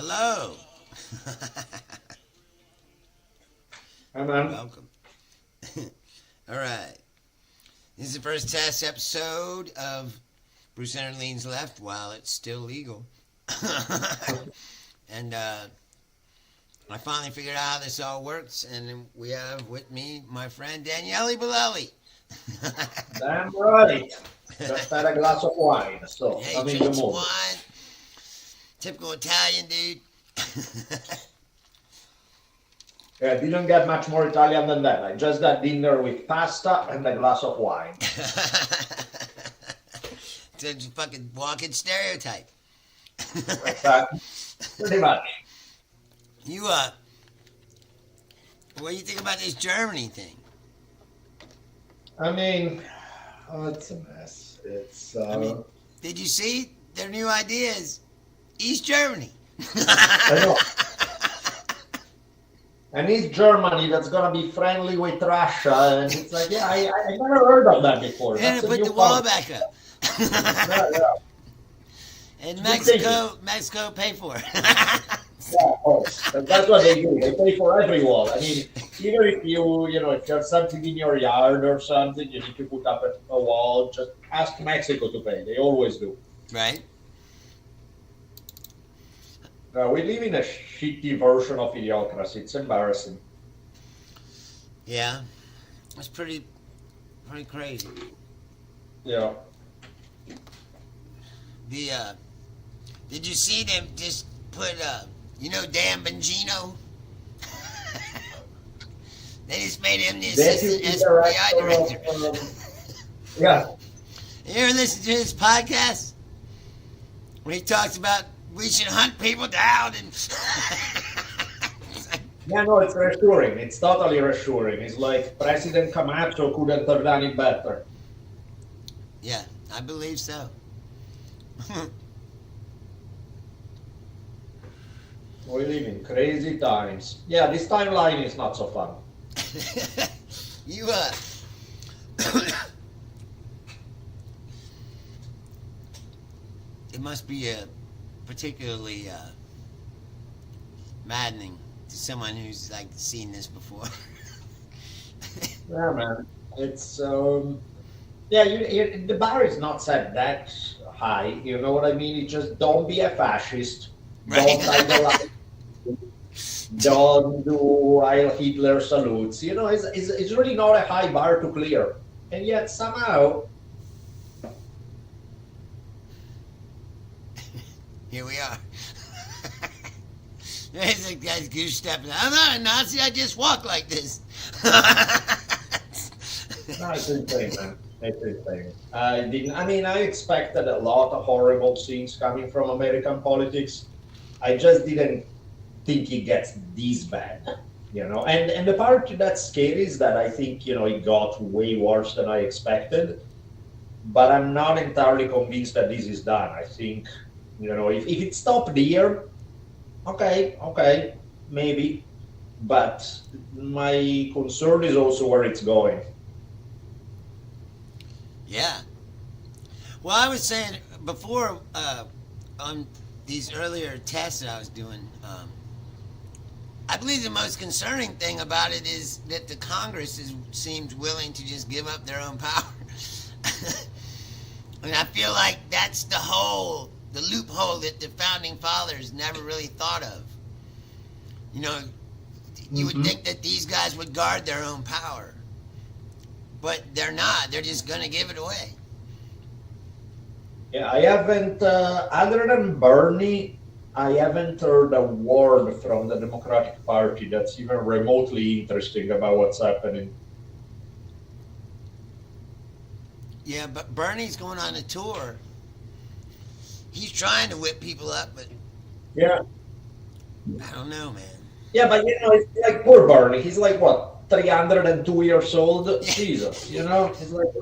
Hello. Hi, man. Welcome. All right. This is the first test episode of Leonard Leans Left while it's still legal. And I finally figured out how this all works, and we have with me my friend Daniele Bolelli. Damn right. Just had a glass of wine, so Hey, I'm in the drinks mood. wine. Typical Italian dude. Yeah, didn't get much more Italian than that. I just had dinner with pasta and a glass of wine. It's a fucking walking stereotype. Pretty much. You what do you think about this Germany thing? I mean, it's a mess. Did you see their new ideas? East Germany. I know. And it's Germany that's gonna be friendly with Russia, and it's like, yeah, I never heard of that before. They're That's gonna a put new the wall part. back up. Yeah. And Good Mexico pay for it. Yeah, of course. That's what they do. They pay for every wall. I mean, even if if you have something in your yard or something, you need to put up a wall, just ask Mexico to pay. They always do. Right? We live in a shitty version of idiocracy. It's embarrassing. Yeah. That's pretty crazy. Yeah. Did you see them just put Dan Bongino? They just made him the assistant Deputy FBI director director. Yeah. You ever listen to his podcast? Where he talks about we should hunt people down and Yeah, no, it's reassuring. It's totally reassuring. It's like President Camacho couldn't have done it better. Yeah, I believe so. We live in crazy times. Yeah, this timeline is not so fun. You it must be particularly maddening to someone who's like seen this before. Yeah, man. It's the bar is not set that high. You know what I mean? It's just don't be a fascist. Right. Don't idolize. Don't do Heil Hitler salutes. It's really not a high bar to clear, and yet somehow. Here we are. There's a guy's goose stepping. I'm not a Nazi. I just walk like this. No, it's insane, man. It's insane. I expected a lot of horrible things coming from American politics. I just didn't think it gets this bad, And the part that's scary is that I think, it got way worse than I expected. But I'm not entirely convinced that this is done. I think, if it stopped here, okay, maybe. But my concern is also where it's going. Yeah. Well, I was saying before on these earlier tests that I was doing, I believe the most concerning thing about it is that the Congress seems willing to just give up their own power. I mean, I feel like that's the loophole that the founding fathers never really thought of. You would think that these guys would guard their own power, but they're not. They're just going to give it away. Yeah, I haven't, other than Bernie, I haven't heard a word from the Democratic Party that's even remotely interesting about what's happening. Yeah, but Bernie's going on a tour. He's trying to whip people up, but Yeah. I don't know, man. Yeah, but it's like poor Bernie. He's like, what, 302 years old? Jesus, It's like,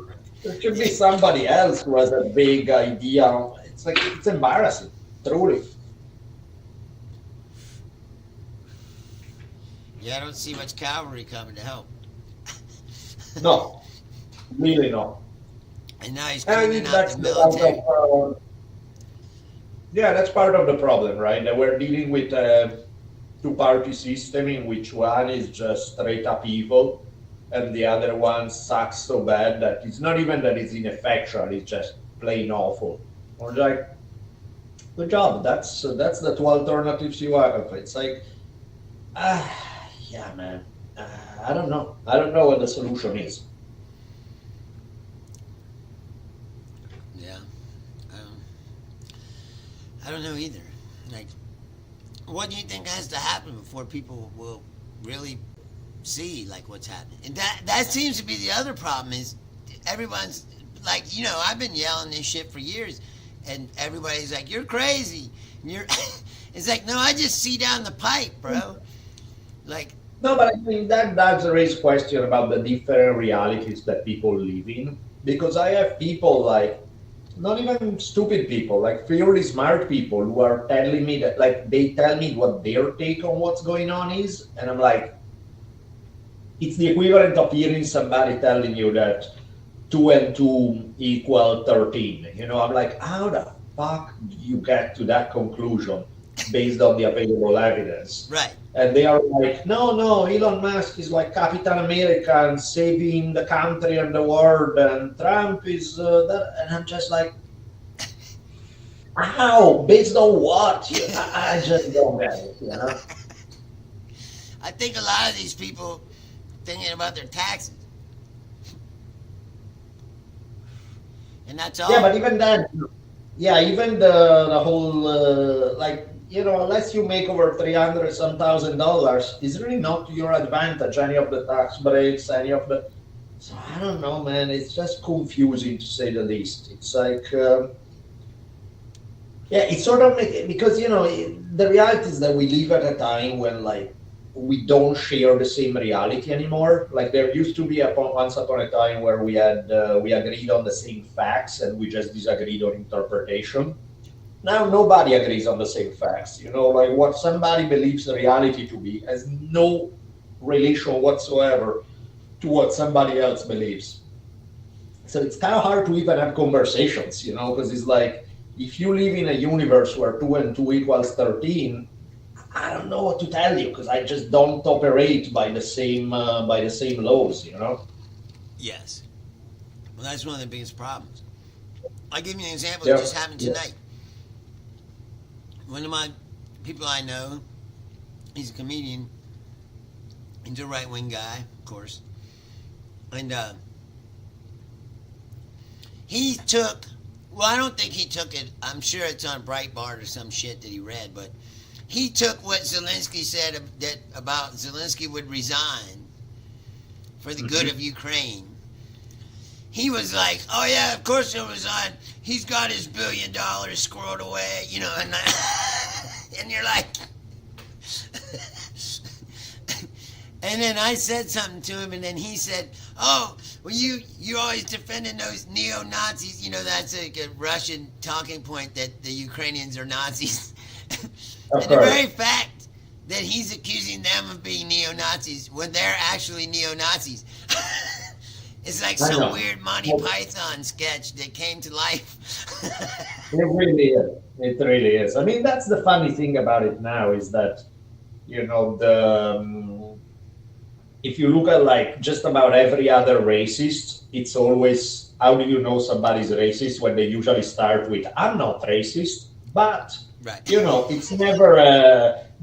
there should be somebody else who has a big idea. It's like, it's embarrassing, truly. Yeah, I don't see much cavalry coming to help. No, really not. And now he's And cleaning out that's the military. Yeah, that's part of the problem, right? That we're dealing with a two-party system in which one is just straight up evil, and the other one sucks so bad that it's not even that it's ineffectual; it's just plain awful. Or like, good job. That's the two alternatives you have. It's like, yeah, man. I don't know. I don't know what the solution is. Yeah. Um, I don't know either. Like, what do you think has to happen before people will really see like what's happening? And that seems to be the other problem is everyone's like, I've been yelling this shit for years, and everybody's like, "You're crazy." You're. It's like, no, I just see down the pipe, bro. Like, No, but I mean that does raise question about the different realities that people live in. Because I have people like not even stupid people, like fairly smart people who are telling me that like they tell me what their take on what's going on is, and I'm like, it's the equivalent of hearing somebody telling you that two and two equal 13. I'm like, how the fuck do you get to that conclusion based on the available evidence? right. And they are like, no, no, Elon Musk is like Captain America and saving the country and the world, and Trump is that. And I'm just like, how? Based on what? I just don't get it. I think a lot of these people thinking about their taxes, and that's all. Yeah, but even then, yeah, even the whole like unless you make over 300 some $1,000, it's really not to your advantage. Any of the tax breaks, any of the. So I don't know, man. It's just confusing to say the least. It's like. Yeah, it's sort of because the reality is that we live at a time when like we don't share the same reality anymore. Like there used to be once upon a time where we agreed on the same facts and we just disagreed on interpretation. Now nobody agrees on the same facts. Like what somebody believes the reality to be has no relation whatsoever to what somebody else believes. So it's kind of hard to even have conversations, because it's like if you live in a universe where two and two equals 13, I don't know what to tell you because I just don't operate by the same laws. Yes. Well, that's one of the biggest problems. I'll give you an example Yeah. that just happened Yeah. tonight. One of my people I know, he's a comedian. He's a right-wing guy, of course. And he took, well, I don't think he took it. I'm sure it's on Breitbart or some shit that he read, but he took what Zelensky said about Zelensky would resign for the good of Ukraine. He was like, "Oh yeah, of course he'll resign. He's got his $1 billion squirreled away, and and you're like." And then I said something to him, and then he said, "Oh, well, you always defending those neo-Nazis. That's like a Russian talking point that the Ukrainians are Nazis." Of And the course. very fact that he's accusing them of being neo-Nazis when they're actually neo-Nazis. It's like I some know. weird Monty Python sketch that came to life. It really is. It really is. I mean, that's the funny thing about it now is that, if you look at like just about every other racist, it's always how do you know somebody's racist when they usually start with "I'm not racist," but Right. it's never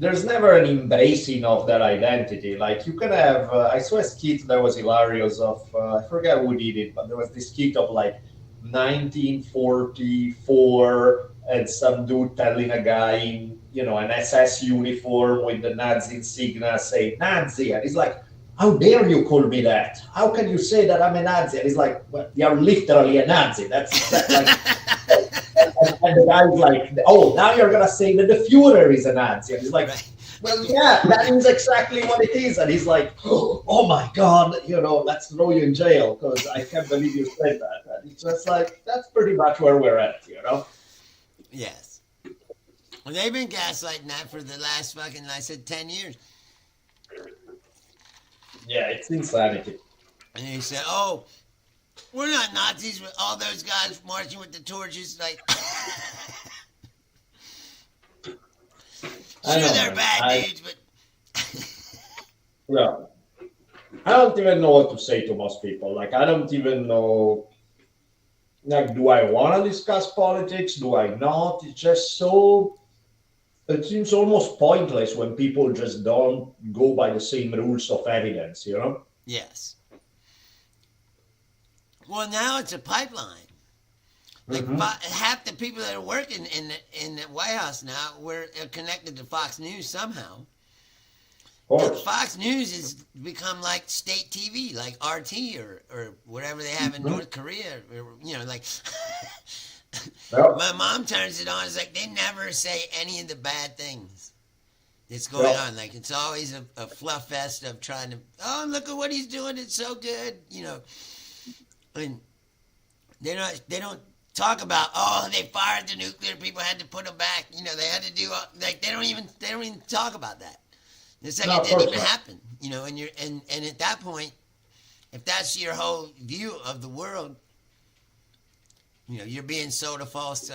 there's never an embracing of that identity. Like you can have, I saw a skit that was hilarious of I forget who did it, but there was this skit of like 1944 and some dude telling a guy in an SS uniform with the Nazi insignia say Nazi, and he's like, how dare you call me that? How can you say that I'm a Nazi? And he's like, well, you're literally a Nazi. That's like, and the guy's like, oh, now you're gonna say that the Führer is a Nazi. And he's like, Right. well, yeah, that is exactly what it is. And he's like, oh my God, let's throw you in jail because I can't believe you said that. And it's just like, that's pretty much where we're at. Yes. Well, they've been gaslighting that for the last fucking, I said, 10 years. Yeah, it's insanity. And he said, "Oh, we're not Nazis with all those guys marching with the torches." Like, Sure, they're bad dudes, but yeah, I don't even know what to say to most people. Like, I don't even know. Like, do I want to discuss politics? Do I not? It's just so. It seems almost pointless when people just don't go by the same rules of evidence, you know? yes. Well, now it's a pipeline. Like half the people that are working in the White House now were connected to Fox News somehow. And Fox News has become like state TV, like RT or whatever they have in North Korea. Or, you know, like my mom turns it on. It's like they never say any of the bad things that's going on. Like it's always a fluff fest of trying to, oh, look at what he's doing. It's so good, you know. And they don't talk about, oh, they fired the nuclear people, had to put them back. You know, they had to do like they don't even talk about that. It's like it didn't even happen, you know. And at that point, if that's your whole view of the world, you know, you're being sold a false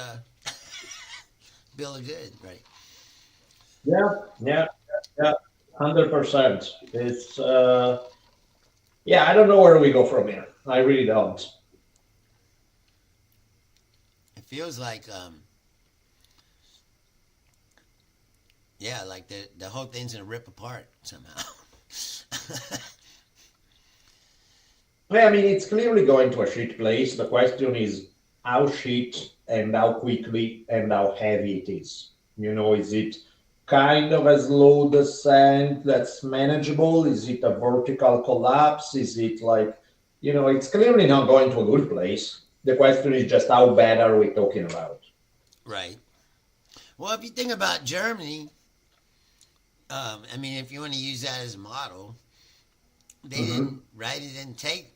bill of goods, right? Yeah, 100%. It's yeah, I don't know where we go from here. I really don't. It feels like yeah, like the whole thing's gonna rip apart somehow. Yeah, I mean, it's clearly going to a shit place. The question is how shit and how quickly and how heavy it is. You know, is it kind of a slow descent that's manageable? Is it a vertical collapse? Is it like, you know, it's clearly not going to a good place. The question is just how bad are we talking about? Right. Well, if you think about Germany, I mean, if you want to use that as a model, they didn't take.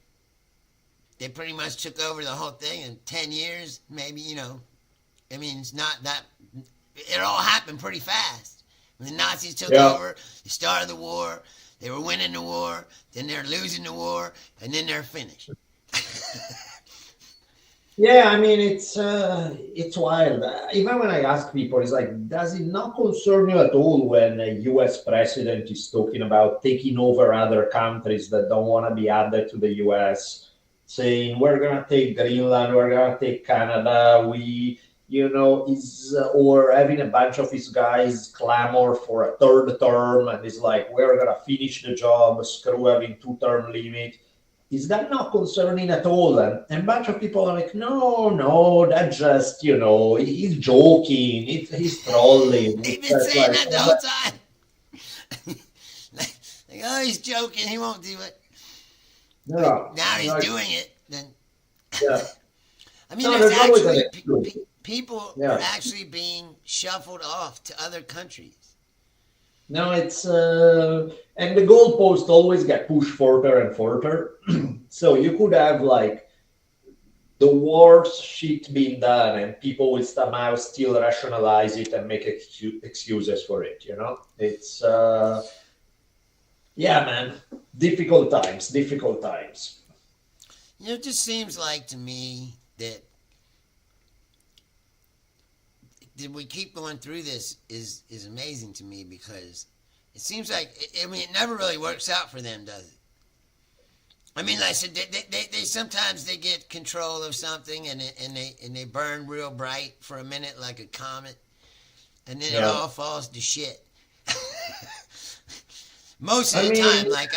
They pretty much took over the whole thing in 10 years, maybe, you know. I mean, it's not that. It all happened pretty fast. When the Nazis took over, they started the war, they were winning the war, then they're losing the war, and then they're finished. Yeah, I mean, it's wild. Even when I ask people, it's like, does it not concern you at all when a U.S. president is talking about taking over other countries that don't want to be added to the U.S., saying we're gonna take Greenland, we're gonna take Canada, or having a bunch of his guys clamor for a third term, and it's like we're gonna finish the job, screw having 2-term limit. Is that not concerning at all? And a bunch of people are like, no, that's just, you know, he's joking, he's trolling. He's been saying that the whole time. like, oh, he's joking, he won't do it. Yeah. Now he's doing it. Then, yeah. I mean, there's actually people are actually being shuffled off to other countries. No, it's and the goalposts always get pushed further and further. So you could have like the worst shit being done, and people will somehow still rationalize it and make excuses for it. You know, it's yeah, man, difficult times. You know, it just seems like to me that we keep going through this is amazing to me, because it seems like, I mean, it never really works out for them, does it? I mean, like I said, they sometimes they get control of something and they burn real bright for a minute like a comet, and then it all falls to shit. Most of the time, like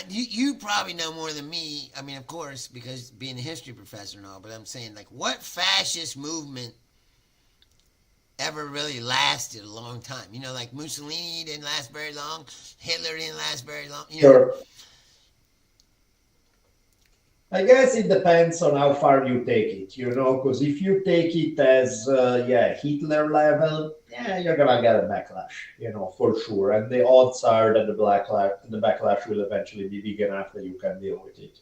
you probably know more than me. I mean, of course, because being a history professor and all. But I'm saying, like, what fascist movement ever really lasted a long time? You know, like Mussolini didn't last very long. Hitler didn't last very long. You know? Sure. I guess it depends on how far you take it, you know, because if you take it as, Hitler level, you're going to get a backlash, you know, for sure. And the odds are that the backlash will eventually be big enough that you can deal with it.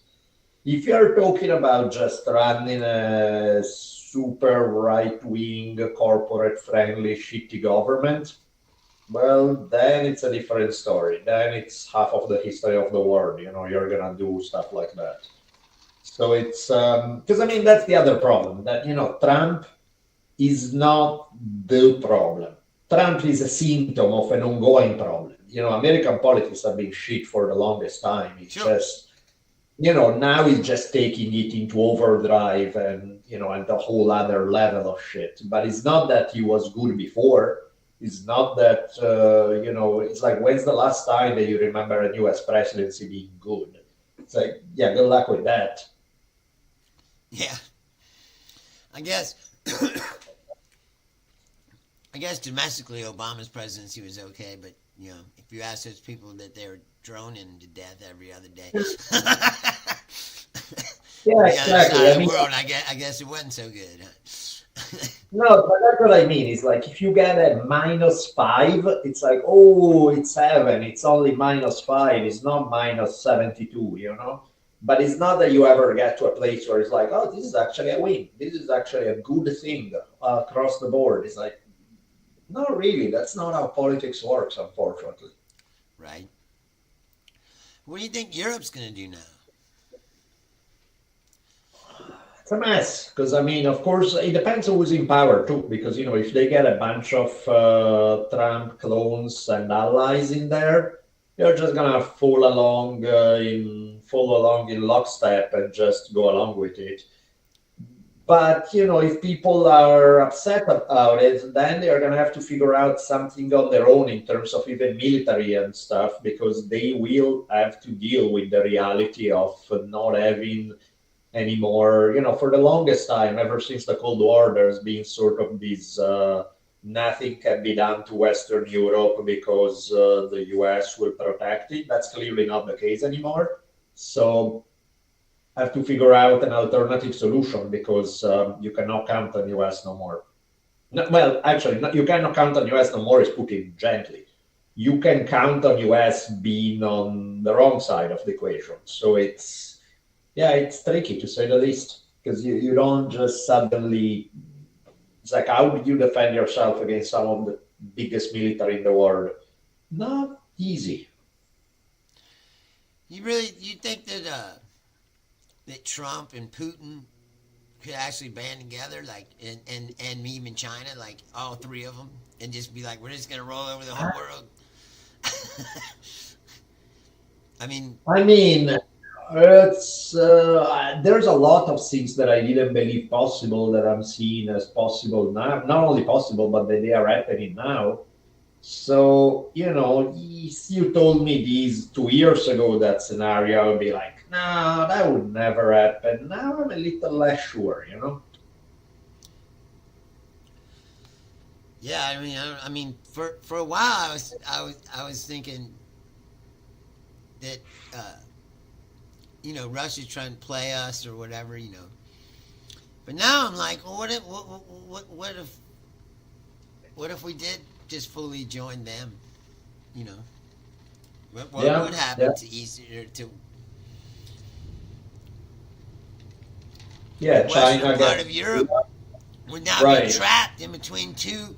If you're talking about just running a super right-wing, corporate-friendly, shitty government, well, then it's a different story. Then it's half of the history of the world, you know, you're going to do stuff like that. So it's, because I mean, that's the other problem, that, you know, Trump is not the problem. Trump is a symptom of an ongoing problem. American politics have been shit for the longest time. It's just, now he's just taking it into overdrive and the whole other level of shit. But it's not that he was good before. It's not that, it's like, when's the last time that you remember a US presidency being good? It's like, yeah, good luck with that. Yeah. I guess domestically Obama's presidency was okay, but if you ask those people that they were droning to death every other day, yeah, exactly. I mean, world, I guess it wasn't so good. Huh? No, but that's what I mean. It's like if you get a -5, it's like, oh, it's 7. It's only -5. It's not -72. But it's not that you ever get to a place where it's like, oh, this is actually a win. This is actually a good thing across the board. It's like, not really. That's not how politics works, unfortunately. Right. What do you think Europe's going to do now? It's a mess. Because, of course, it depends on who's in power, too. Because, if they get a bunch of Trump clones and allies in there, you're just going to fall along in lockstep and just go along with it. But, if people are upset about it, then they're going to have to figure out something on their own in terms of even military and stuff, because they will have to deal with the reality of not having any more, for the longest time, ever since the Cold War, there's been sort of this nothing can be done to Western Europe because the US will protect it. That's clearly not the case anymore. So have to figure out an alternative solution, because you cannot count on US no more. No, well, actually, you cannot count on US no more is put it gently. You can count on US being on the wrong side of the equation. So it's tricky, to say the least, because you don't just suddenly, it's like, how do you defend yourself against some of the biggest military in the world? Not easy. You think that that Trump and Putin could actually band together, like, and even China, like all three of them, and just be like, we're just gonna roll over the whole world? I mean, it's there's a lot of things that I didn't believe possible that I'm seeing as possible now. Not only possible, but that they are happening now. So, you told me these 2 years ago, that scenario, I would be like, no, that would never happen. Now I'm a little less sure, Yeah, I mean, for a while, I was thinking that, Russia's trying to play us or whatever, But now I'm like, well, what if we did just fully join them? What would happen to Eastern or to China part of Europe? Would now be trapped in between two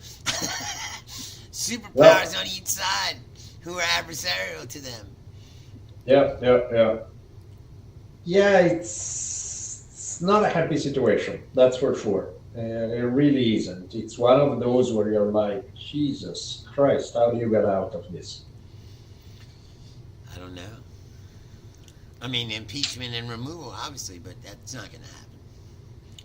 superpowers on each side who are adversarial to them. Yeah, it's not a happy situation, that's for sure. It really isn't. It's one of those where you're like, Jesus Christ, how do you get out of this? I don't know. I mean, impeachment and removal, obviously, but that's not going to happen.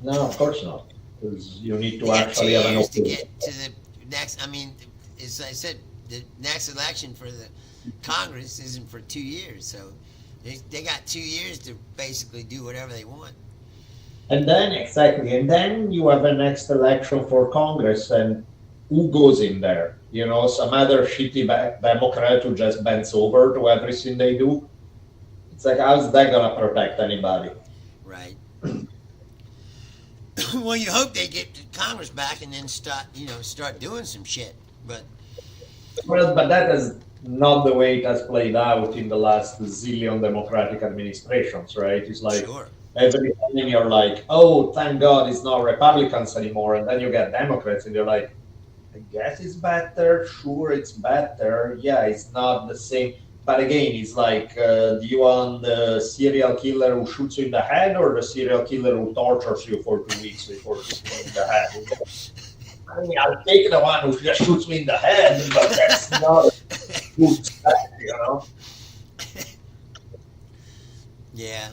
No, of course not. Because you need to actually have an opinion. To get to the next, as I said, the next election for the Congress isn't for 2 years, so they got 2 years to basically do whatever they want. And then you have a next election for Congress, and who goes in there? Some other shitty Democrat who just bends over to everything they do. It's like, how's that gonna protect anybody? Right. Well, you hope they get Congress back and then start doing some shit. But that is not the way it has played out in the last zillion Democratic administrations, right? It's like, sure. Every time you're like, oh, thank God it's not Republicans anymore. And then you get Democrats and you're like, I guess it's better. Sure, it's better. Yeah, it's not the same. But again, it's like, do you want the serial killer who shoots you in the head or the serial killer who tortures you for 2 weeks before shooting you in the head? I mean, I'll take the one who just shoots me in the head, but that's not a good step, you know? Yeah.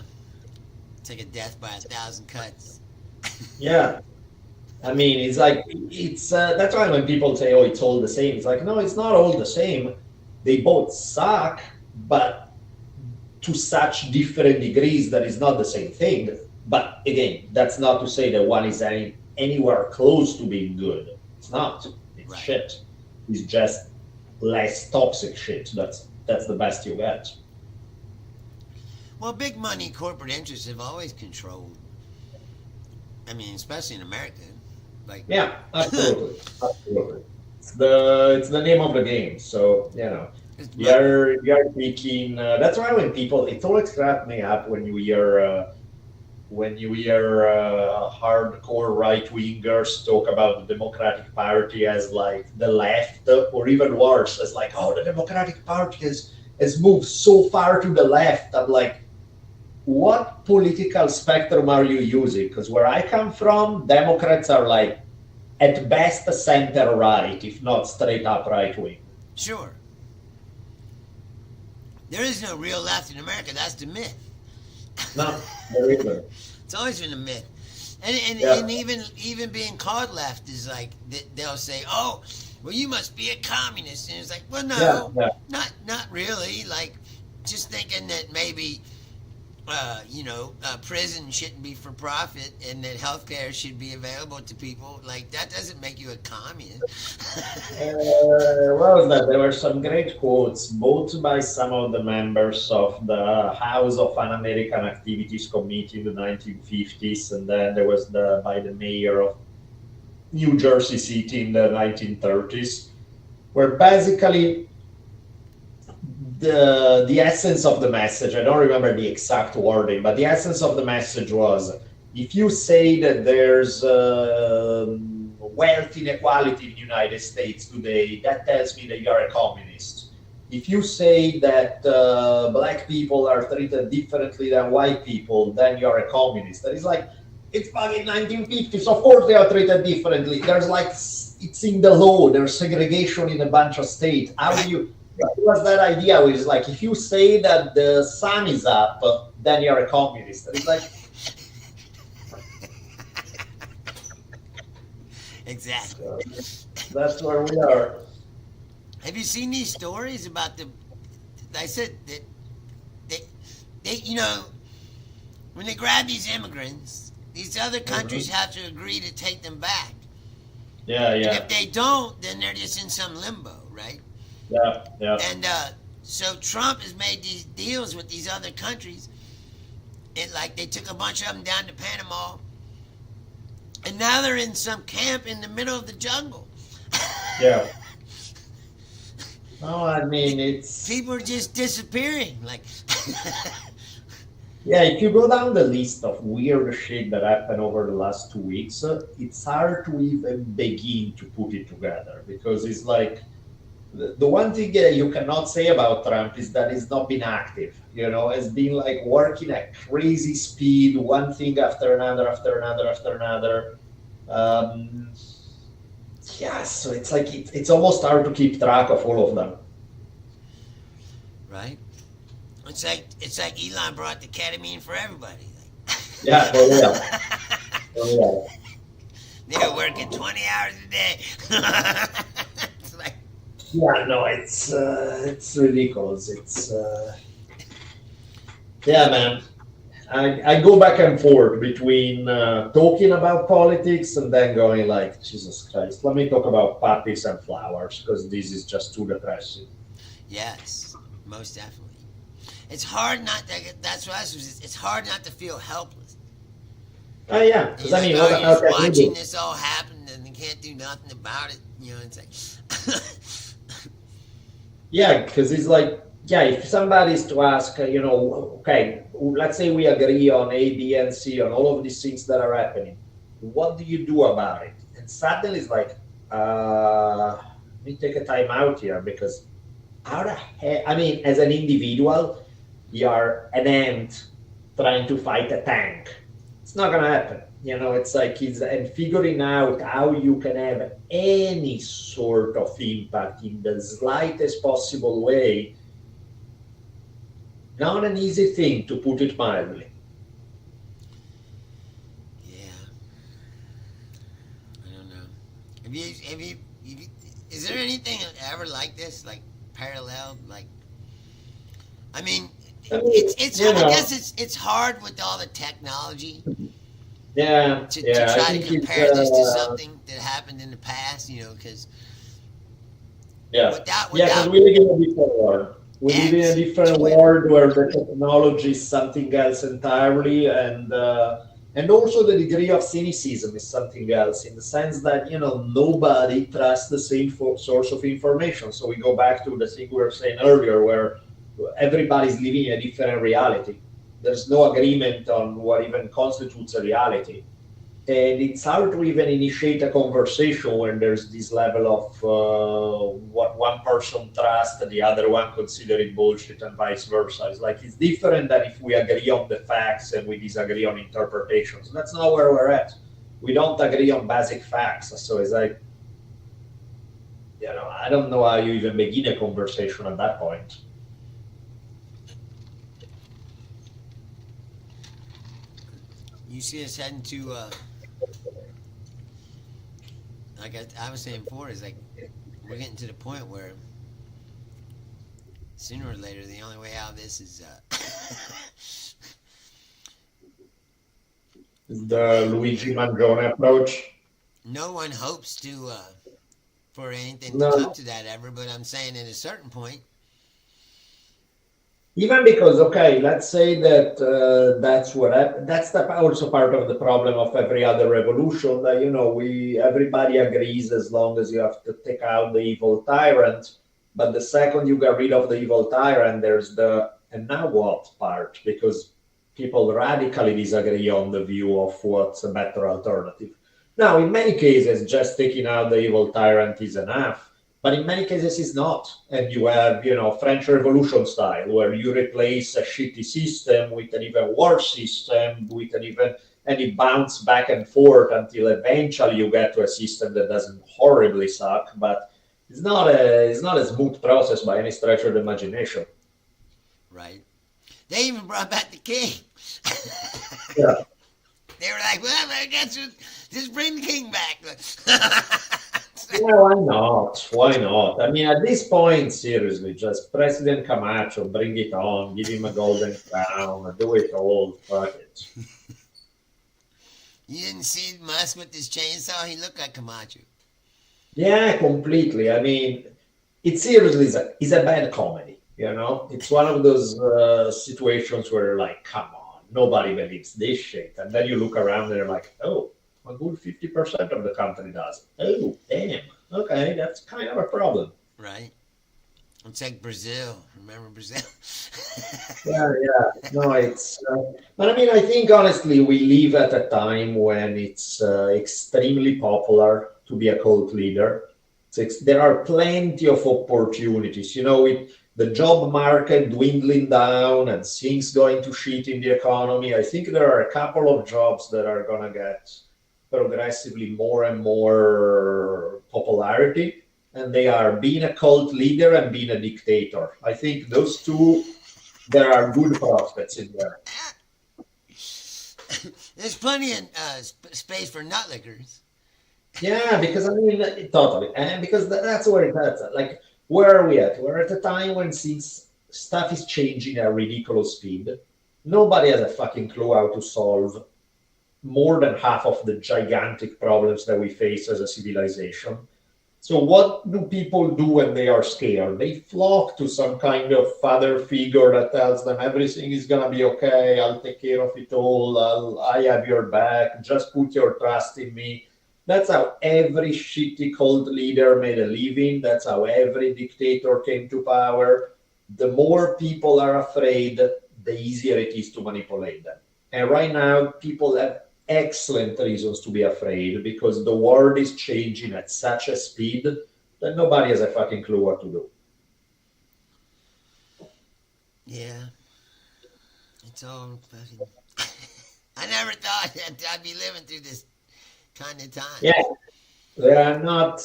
Take a death by 1,000 cuts. Yeah. I mean, it's like, that's why when people say, oh, it's all the same, it's like, no, it's not all the same. They both suck, but to such different degrees that it's not the same thing. But again, that's not to say that one is anywhere close to being good. It's not. It's Right. shit. It's just less toxic shit. That's the best you get. Well, big money corporate interests have always controlled. I mean, especially in America. Like, Yeah, absolutely. Absolutely. It's the name of the game. So, you know, you're thinking, that's why when people, it always cracks me up when you hear hardcore right wingers talk about the Democratic Party as like the left, or even worse, as like, oh, the Democratic Party has moved so far to the left. I'm like, what political spectrum are you using? Because where I come from, Democrats are like at best center right, if not straight up right wing. Sure. There is no real left in America. That's the myth. No, there isn't. It's always been a myth. And Yeah. and even being called left is like they'll say, "Oh, well, you must be a communist," and it's like, "Well, no, Yeah. not really." Like, just thinking that maybe, prison shouldn't be for profit and that healthcare should be available to people. Like, that doesn't make you a communist. What was that? There were some great quotes, both by some of the members of the House of Un-American Activities Committee in the 1950s, and then there was by the mayor of New Jersey City in the 1930s, where basically the essence of the message, I don't remember the exact wording, but the essence of the message was, if you say that there's wealth inequality in the United States today, that tells me that you're a communist. If you say that black people are treated differently than white people, then you're a communist. That is like, it's fucking 1950s. Of course they are treated differently. There's like, it's in the law. There's segregation in a bunch of states. How do you... It was that idea, which is like, if you say that the sun is up, then you're a communist. It's like... Exactly. That's where we are. Have you seen these stories about I said that they when they grab these immigrants, these other countries have to agree to take them back. Yeah, And yeah, if they don't, then they're just in some limbo, right? yeah. And so Trump has made these deals with these other countries. And like they took a bunch of them down to Panama. And now they're in some camp in the middle of the jungle. Yeah. No, I mean, it's... People are just disappearing. Like, Yeah, if you go down the list of weird shit that happened over the last 2 weeks, it's hard to even begin to put it together, because it's like, the one thing you cannot say about Trump is that he's not been active, has been like working at crazy speed, one thing after another, after another, after another. So it's like, it's almost hard to keep track of all of them. right? It's like Elon brought the ketamine for everybody. Yeah, for real. For real. They're working 20 hours a day. It's like, Yeah, no, it's ridiculous. Yeah, man. I go back and forth between talking about politics and then going like, Jesus Christ, let me talk about puppies and flowers, because this is just too depressing. yes, most definitely. It's hard not to. That's what I was. It's hard not to feel helpless. Oh yeah, because I mean, you're what just can you watching do? this all happen and you can't do nothing about it. It's like, Yeah, because it's like, yeah, if somebody's to ask, okay, let's say we agree on A, B, and C, on all of these things that are happening, what do you do about it? And suddenly it's like, let me take a time out here, because how the heck, I mean, as an individual, you're an ant trying to fight a tank. It's not going to happen. It's like and figuring out how you can have any sort of impact in the slightest possible way, not an easy thing, to put it mildly. Yeah, I don't know. Is there anything ever like this, like parallel? Like, I mean, I mean, I guess it's hard with all the technology to I try to think it's compare this to something that happened in the past, because yeah, without because without we live in a different world. We live in a X, different Twitter, world where the technology is something else entirely, and also the degree of cynicism is something else in the sense that nobody trusts the same source of information. So we go back to the thing we were saying earlier, where everybody's living in a different reality. There's no agreement on what even constitutes a reality. And it's hard to even initiate a conversation when there's this level of what one person trusts and the other one consider it bullshit, and vice versa. It's different than if we agree on the facts and we disagree on interpretations. That's not where we're at. We don't agree on basic facts. So it's like, I don't know how you even begin a conversation at that point. you see us heading to, like I was saying before, is like we're getting to the point where sooner or later the only way out of this is The Luigi Mangione approach. no one hopes to for anything to come No, to that ever, but I'm saying at a certain point, even because, okay, let's say that that's also part of the problem of every other revolution, that we everybody agrees as long as you have to take out the evil tyrant, but the second you get rid of the evil tyrant, there's the and now what part, because people radically disagree on the view of what's a better alternative. Now, in many cases, just taking out the evil tyrant is enough, but in many cases it's not. And you have, French Revolution style, where you replace a shitty system with an even worse system, and it bounces back and forth until eventually you get to a system that doesn't horribly suck, but it's not a smooth process by any stretch of the imagination. right? They even brought back the king. Yeah. They were like, well, I guess just bring the king back. Yeah, why not? Why not? I mean, at this point, seriously, just President Camacho, bring it on, give him a golden crown, do it all. Fuck it. You didn't see Musk with his chainsaw? He looked like Camacho. Yeah, completely. I mean, it seriously is a bad comedy. It's one of those situations where you're like, come on, nobody believes this shit, and then you look around and you're like, oh, a good 50% of the country does. Oh, damn. Okay, that's kind of a problem. Right? It's like Brazil. Remember Brazil? Yeah, yeah. No, but I mean, I think honestly, we live at a time when it's extremely popular to be a cult leader. There are plenty of opportunities, with the job market dwindling down and things going to shit in the economy. I think there are a couple of jobs that are going to get progressively more and more popularity, and they are being a cult leader and being a dictator. I think those two, there are good prospects in there. There's plenty of space for nutlickers. Yeah, because I mean, totally, and because that's where it's at. Like, where are we at? We're at a time when since stuff is changing at a ridiculous speed, nobody has a fucking clue how to solve more than half of the gigantic problems that we face as a civilization. So what do people do when they are scared? They flock to some kind of father figure that tells them everything is gonna be okay. I'll take care of it all. I have your back. Just put your trust in me. That's how every shitty cult leader made a living. That's how every dictator came to power. The more people are afraid, the easier it is to manipulate them. And right now, people have excellent reasons to be afraid because the world is changing at such a speed that nobody has a fucking clue what to do. Yeah. It's all fucking. I never thought that I'd be living through this kind of time. Yeah, they are not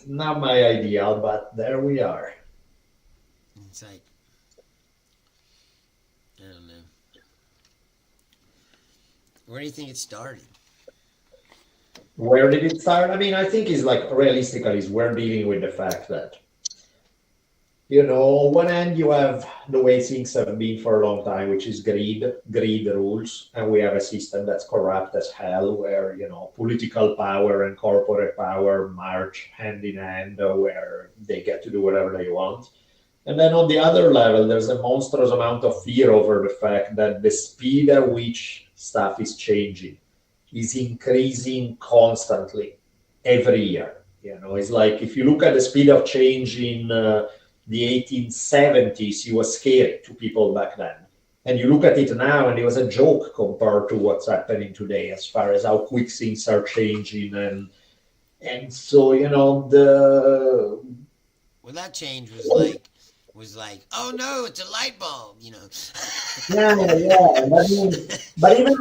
my ideal, but there we are. It's like, I don't know. Where do you think it started? Where did it start? I mean, I think it's like realistically, is we're dealing with the fact that on one end you have the way things have been for a long time, which is greed rules, and we have a system that's corrupt as hell, where political power and corporate power march hand in hand, where they get to do whatever they want. And then on the other level, there's a monstrous amount of fear over the fact that the speed at which stuff is changing is increasing constantly every year. It's like if you look at the speed of change in the 1870s, it was scary to people back then. And you look at it now, and it was a joke compared to what's happening today, as far as how quick things are changing. And so, Well, that change was like, oh no, it's a light bulb, Yeah. But even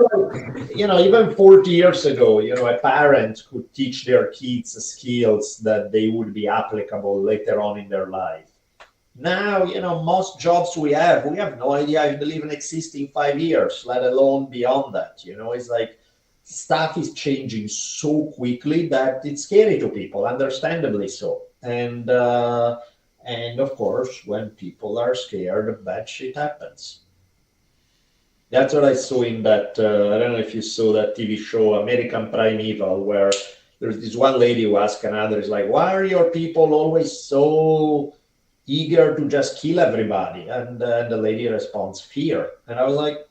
even 40 years ago, a parent could teach their kids skills that they would be applicable later on in their life. Now, most jobs we have no idea if they'll even exist in 5 years, let alone beyond that. It's like stuff is changing so quickly that it's scary to people, understandably so. And of course, when people are scared, bad shit happens. That's what I saw in that, I don't know if you saw that TV show, American Primeval, where there's this one lady who asks another, is like, why are your people always so eager to just kill everybody? And the lady responds, fear. And I was like,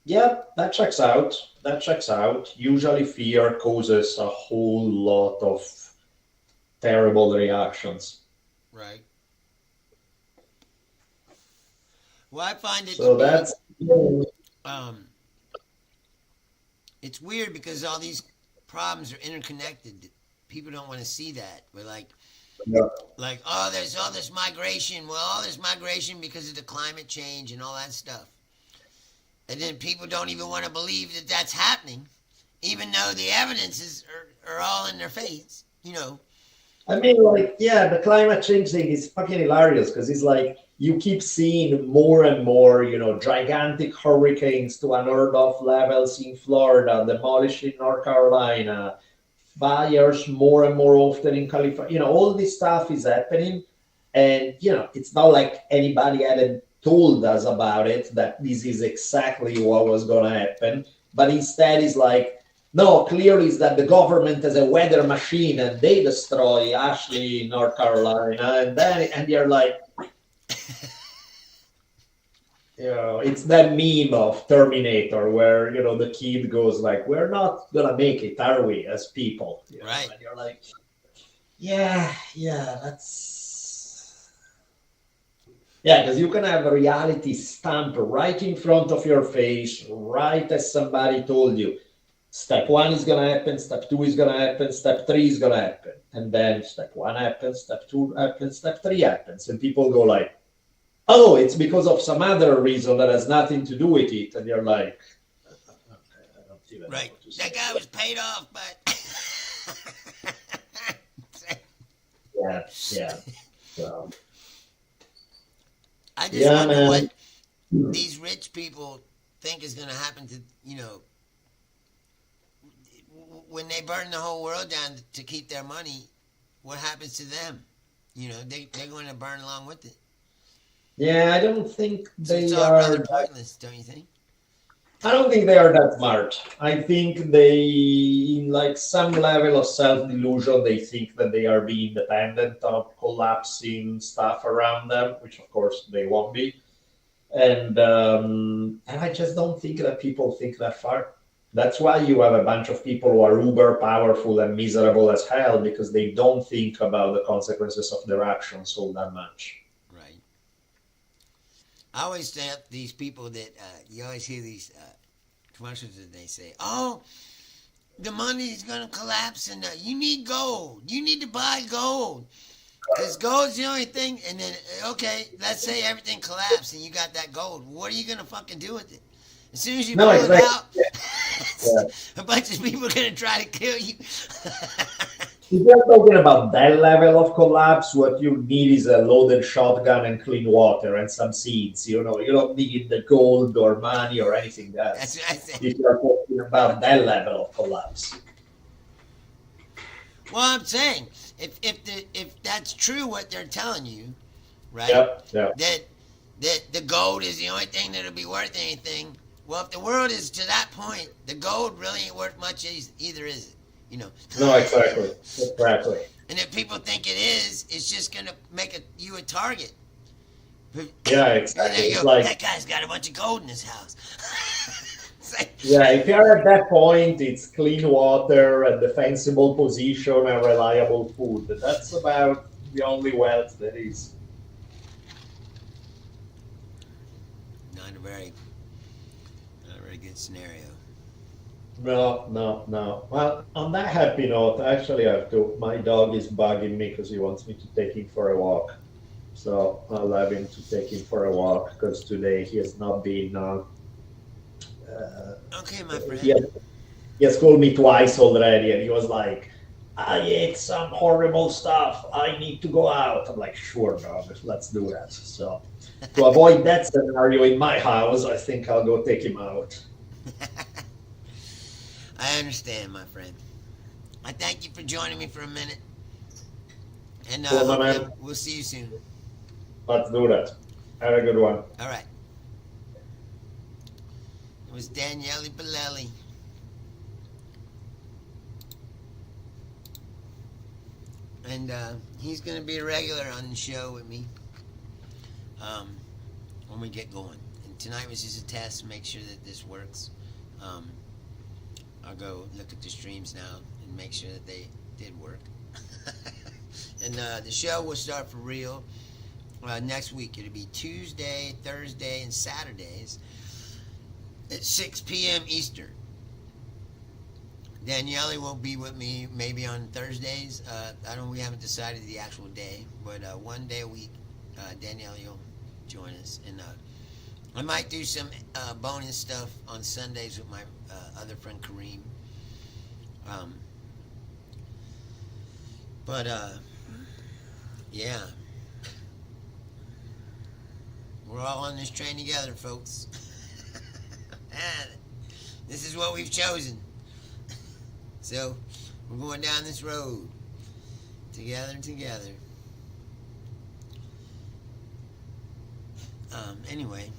yeah, that checks out. Usually fear causes a whole lot of terrible reactions. Right. Well, I find it So that's it's weird because all these problems are interconnected. People don't want to see that. We're like, oh, there's all this migration. Well, all this migration because of the climate change and all that stuff. And then people don't even want to believe that that's happening, even though the evidences are all in their face, I mean, like, yeah, the climate change thing is fucking hilarious because it's like you keep seeing more and more, gigantic hurricanes to unheard of levels in Florida, demolishing North Carolina, fires more and more often in California. All this stuff is happening. And, it's not like anybody hadn't told us about it, that this is exactly what was going to happen. But instead, it's like, no, clearly it's that the government has a weather machine and they destroy Ashley, North Carolina. And you're like, it's that meme of Terminator where, the kid goes like, we're not going to make it, are we, as people? Right. And you're like, yeah, that's... Yeah, because you can have a reality stamp right in front of your face, right as somebody told you. Step 1 is going to happen, step 2 is going to happen, step 3 is going to happen. And then step 1 happens, step 2 happens, step 3 happens. And people go like, oh, it's because of some other reason that has nothing to do with it. And you're like, okay, I don't even know what to say. That guy was paid off, but... Yeah. So, I just wonder what these rich people think is going to happen to, when they burn the whole world down to keep their money, what happens to them? They're going to burn along with it. Yeah, I don't think it's all rather pointless, don't you think? I don't think they are that smart. I think they, in like some level of self-delusion, they think that they are being dependent on collapsing stuff around them, which of course they won't be. And I just don't think that people think that far. That's why you have a bunch of people who are uber powerful and miserable as hell, because they don't think about the consequences of their actions all that much. Right. I always think these people that you always hear these commercials that they say, oh, the money is going to collapse and you need gold. You need to buy gold. Because gold's the only thing. And then, okay, let's say everything collapsed and you got that gold. What are you going to fucking do with it? As soon as you pull it out. Yeah. A bunch of people are gonna try to kill you. If you're talking about that level of collapse, what you need is a loaded shotgun and clean water and some seeds. You know, you don't need the gold or money or anything That's else. what I said. If you're talking about that level of collapse. Well, I'm saying if that's true what they're telling you, right? Yep. Yeah. That the gold is the only thing that'll be worth anything. Well, if the world is to that point, the gold really ain't worth much either, is it? You know. No, exactly. Exactly. And if people think it is, it's just gonna make you a target. Yeah, And exactly. there you It's go. like, That guy's got a bunch of gold in his house. It's like, yeah, if you're at that point, it's clean water, a defensible position, and reliable food. That's about the only wealth there is. not a very good scenario. No, no, no. Well, on that happy note, actually, I have to. My dog is bugging me because he wants me to take him for a walk. So I'll have him to take him for a walk because today he has not been. Okay, my friend. He has called me twice already, and he was like, "I ate some horrible stuff. I need to go out." I'm like, "Sure, dog, let's do that." So to avoid that scenario in my house, I think I'll go take him out. I understand, my friend. I thank you for joining me for a minute. And Cool, my man. we'll see you soon. Let's do that. Have a good one. All right. It was Daniele Bellelli. And he's going to be a regular on the show with me when we get going. And tonight was just a test to make sure that this works. I'll go look at the streams now and make sure that they did work. And the show will start for real next week. It'll be Tuesday, Thursday, and Saturdays at 6 p.m. Eastern. Daniele will be with me maybe on Thursdays. We haven't decided the actual day, but one day a week, Daniele will join us. And I might do some bonus stuff on Sundays with my other friend Kareem. But yeah, we're all on this train together, folks. This is what we've chosen. So we're going down this road together. Anyway,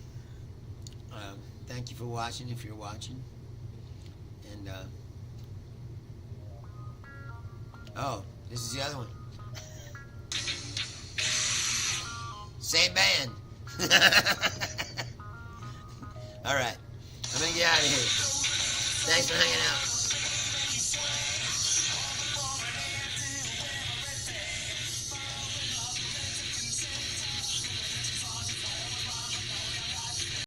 thank you for watching if you're watching. And this is the other one. Same band. All right, I'm gonna get out of here. Thanks for hanging out.